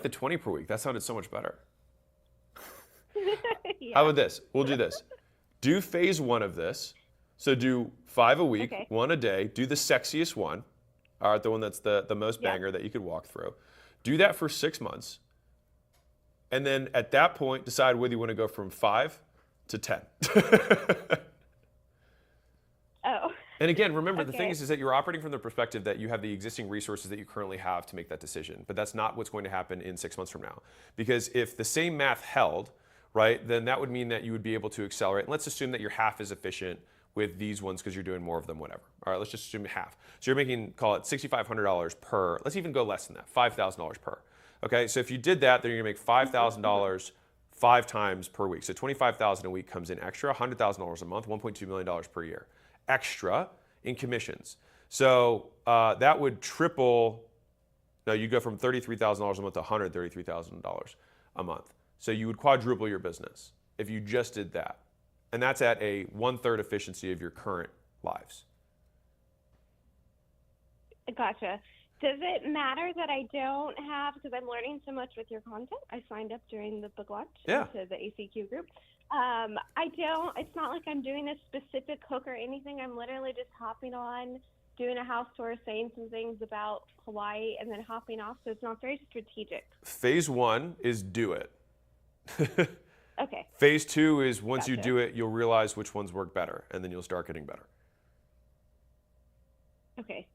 the 20 per week. That sounded so much better. Yeah. How about this? We'll do this. Do phase 1 of this. So do 5 a week, Okay. 1 a day. Do the sexiest one. All right, the one that's the most Yeah. banger that you could walk through. Do that for 6 months. And then at that point, decide whether you want to go from 5 to 10. Oh. And again, remember, the Okay. thing is that you're operating from the perspective that you have the existing resources that you currently have to make that decision. But that's not what's going to happen in 6 months from now. Because if the same math held, right, then that would mean that you would be able to accelerate. And let's assume that you're half as efficient with these ones because you're doing more of them, whatever. All right, let's just assume half. So you're making, call it $6,500 per, let's even go less than that, $5,000 per. Okay, so if you did that, then you're gonna make $5,000 5 times per week. So $25,000 a week comes in extra, $100,000 a month, $1.2 million per year extra in commissions. So that would triple. No, you go from $33,000 a month to $133,000 a month. So you would quadruple your business if you just did that. And that's at a 1/3 efficiency of your current lives. Gotcha. Does it matter that I don't have, because I'm learning so much with your content, I signed up during the book launch Yeah. to the ACQ group. It's not like I'm doing a specific hook or anything. I'm literally just hopping on, doing a house tour, saying some things about Hawaii, and then hopping off. So it's not very strategic. Phase 1 is do it. Okay. Phase 2 is once you Gotcha. do it, you'll realize which ones work better, and then you'll start getting better. Okay.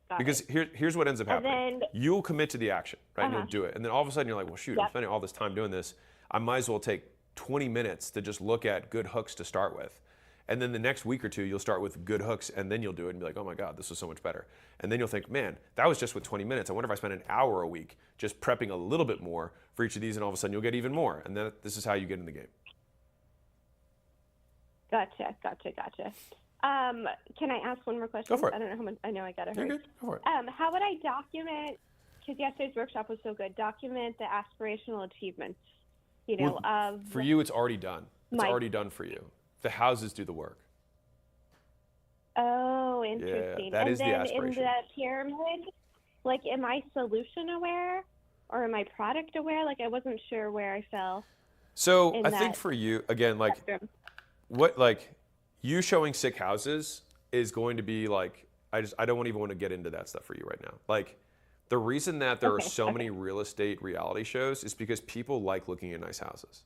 Got Because it. here's what ends up And happening. then- You'll commit to the action, right? And Uh-huh. you'll do it. And then all of a sudden you're like, well, shoot, I'm Yep. spending all this time doing this. I might as well take 20 minutes to just look at good hooks to start with. And then the next week or two, you'll start with good hooks, and then you'll do it and be like, oh my God, this was so much better. And then you'll think, man, that was just with 20 minutes. I wonder if I spent an hour a week just prepping a little bit more for each of these, and all of a sudden you'll get even more. And then this is how you get in the game. Gotcha. Can I ask one more question? Go for it. I don't know how much. I know I gotta You're hurry. good. Go for it. How would I document? Because yesterday's workshop was so good. Document the aspirational achievements. Of For you, it's already done. It's My- already done for you. The houses do the work. Oh, interesting. Yeah, that and is the then aspiration. in the pyramid, like, am I solution aware or am I product aware? Like, I wasn't sure where I fell. So in I think that for you, again, like spectrum. you showing sick houses is going to be like, I don't even want to get into that stuff for you right now. Like, the reason that there are so many real estate reality shows is because people like looking at nice houses.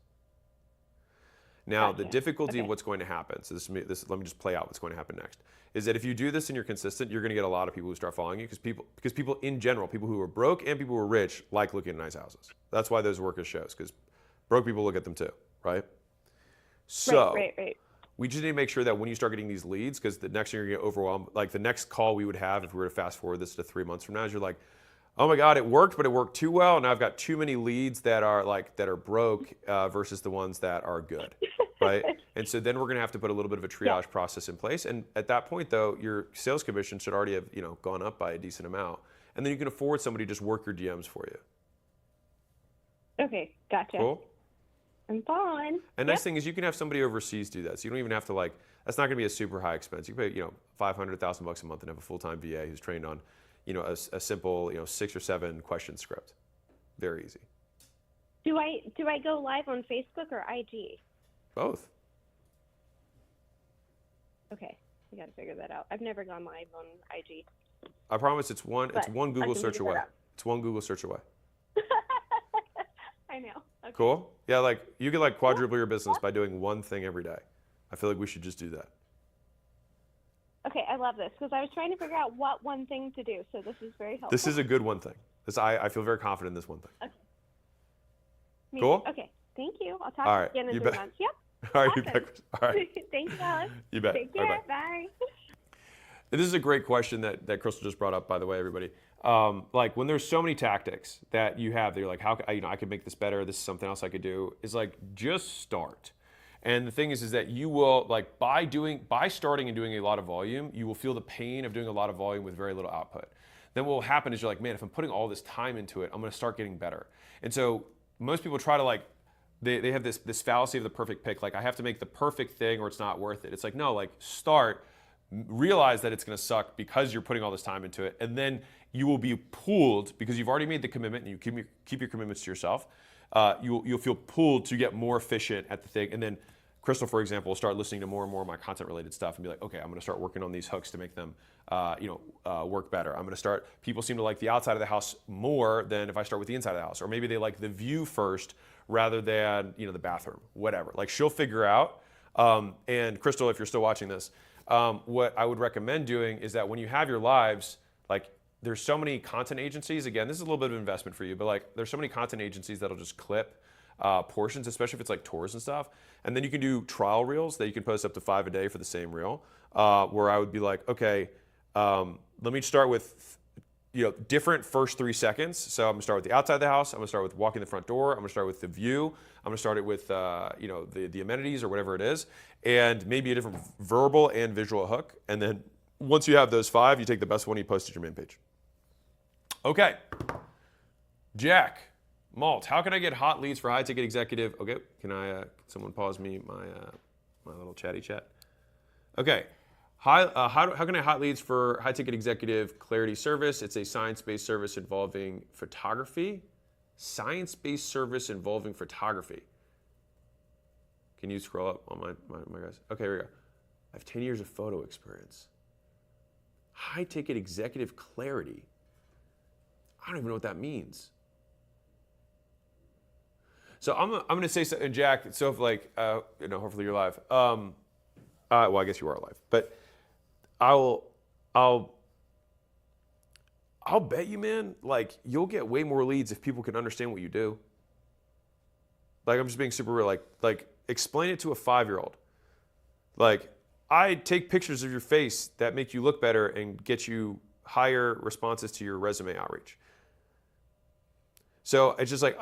Now, the Gotcha. difficulty of Okay. what's going to happen, so let me just play out what's going to happen next, is that if you do this and you're consistent, you're going to get a lot of people who start following you because people in general, people who are broke and people who are rich, like looking at nice houses. That's why those work as shows, because broke people look at them too, right? So Right. we just need to make sure that when you start getting these leads, because the next thing you're going to get overwhelmed, like the next call we would have if we were to fast forward this to 3 months from now, is you're like, oh my God, it worked, but it worked too well. And I've got too many leads that are broke versus the ones that are good, right? And so then we're going to have to put a little bit of a triage process in place. And at that point, though, your sales commission should already have gone up by a decent amount. And then you can afford somebody to just work your DMs for you. Okay, gotcha. Cool. I'm following. And nice thing is you can have somebody overseas do that. So you don't even have to that's not going to be a super high expense. You can pay, $500,000 a month and have a full-time VA who's trained on, a simple, 6 or 7 question script. Very easy. Do I go live on Facebook or IG? Both. Okay, I got to figure that out. I've never gone live on IG. I promise it's one But Google I can search figure that away. out. It's one Google search away. I know. Okay. Cool? Yeah, you could quadruple your business by doing one thing every day. I feel like we should just do that. Okay, I love this because I was trying to figure out what one thing to do. So this is very helpful. This is a good one thing. I feel very confident in this one thing. Okay. Me Cool? too. Okay. Thank you. I'll talk All to right, you again in you 3 bet. months. Yep. All right, Awesome. you bet. All right. Thanks, Alice. You bet. Take care. Bye-bye. Bye. This is a great question that Crystal just brought up, by the way, everybody. When there's so many tactics that you have, that you're like, how I could make this better. This is something else I could do. Is just start. And the thing is that you will by starting and doing a lot of volume, you will feel the pain of doing a lot of volume with very little output. Then what will happen is you're like, man, if I'm putting all this time into it, I'm going to start getting better. And so most people try to they have this fallacy of the perfect pick. I have to make the perfect thing or it's not worth it. It's no, start. realize that it's going to suck because you're putting all this time into it, and then you will be pulled because you've already made the commitment and you keep your commitments to yourself. You'll feel pulled to get more efficient at the thing, and then Crystal, for example, will start listening to more and more of my content-related stuff and be like, okay, I'm going to start working on these hooks to make them, work better. I'm going to start. People seem to like the outside of the house more than if I start with the inside of the house, or maybe they like the view first rather than the bathroom, whatever. Like she'll figure out. And Crystal, if you're still watching this, what I would recommend doing is that when you have your lives, like there's so many content agencies. Again, this is a little bit of investment for you, but like there's so many content agencies that'll just clip portions, especially if it's like tours and stuff. And then you can do trial reels that you can post up to 5 a day for the same reel, where I would be like, okay, let me start with different first 3 seconds. So I'm gonna start with the outside of the house. I'm gonna start with walking the front door. I'm gonna start with the view. I'm gonna start it with the amenities or whatever it is, and maybe a different verbal and visual hook. And then once you have those 5, you take the best one you post to your main page. Okay, Jack. Malt, how can I get hot leads for high ticket executive? Okay, can someone pause me my little chatty chat? Okay, how can I hot leads for high ticket executive clarity service? It's a science-based service involving photography. Science-based service involving photography. Can you scroll up on my guys? Okay, here we go. I have 10 years of photo experience. High ticket executive clarity. I don't even know what that means. So I'm going to say something, Jack. So if hopefully you're live. Well, I guess you are live, but I'll bet you, man, like you'll get way more leads if people can understand what you do. Like I'm just being super real. Like explain it to a 5-year-old. Like I take pictures of your face that make you look better and get you higher responses to your resume outreach. So it's just like,